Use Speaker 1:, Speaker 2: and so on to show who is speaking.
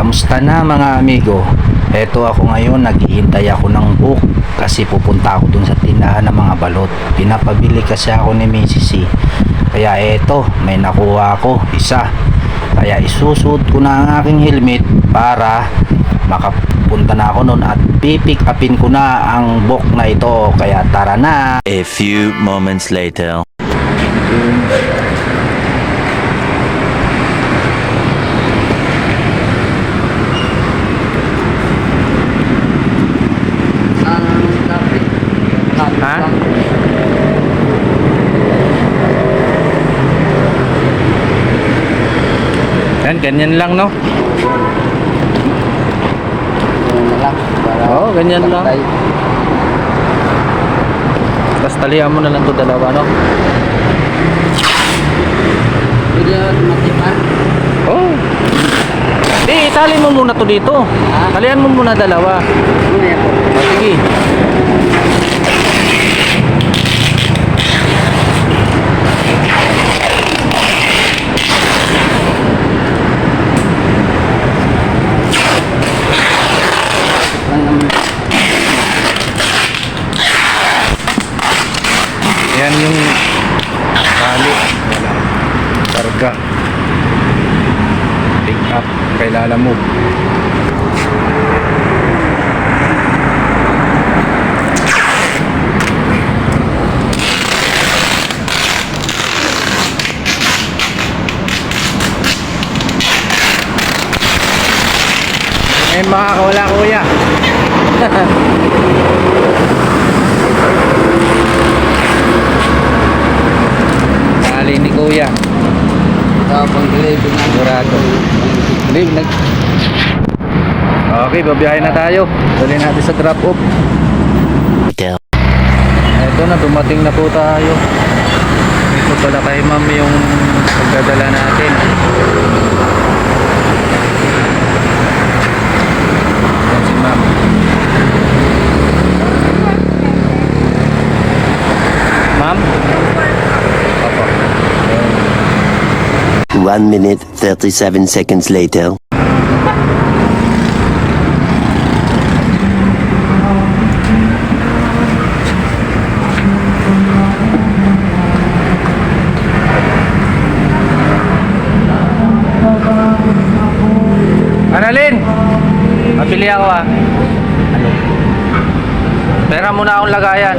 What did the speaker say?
Speaker 1: Kamusta na mga amigo? Eto ako ngayon, naghihintay ako ng book kasi pupunta ako dun sa tindahan ng mga balot. Pinapabili kasi ako ni Mrs. C. Kaya eto, may nakuha ako, isa. Kaya isusuot ko na ang aking helmet para makapunta na ako nun at pipick upin ko na ang book na ito. Kaya tara na!
Speaker 2: A few moments later.
Speaker 1: Ha? Yan, ganyan lang, no? Oo, ganyan lang. Tapos talihan mo na lang to dalawa, no? Oh. Di, itali mo muna to dito. Talihan mo muna dalawa. Oh, sige. Yan yung tali, karga, pick up, kay lalamove. Eh, makakawala kuya. Tali ni kuya.
Speaker 3: Pang delivery na.
Speaker 1: Sigurado. Okay, babiyahin na tayo. Dali natin sa drop off. Ito na, dumating na po tayo. Ito pala kay ma'am yung pagdadala natin. Yan si ma'am. Ma'am? Opo.
Speaker 2: 1 minute 37 seconds later.
Speaker 1: Annalyn! Mabili ako ah. Pera muna akong lagayan.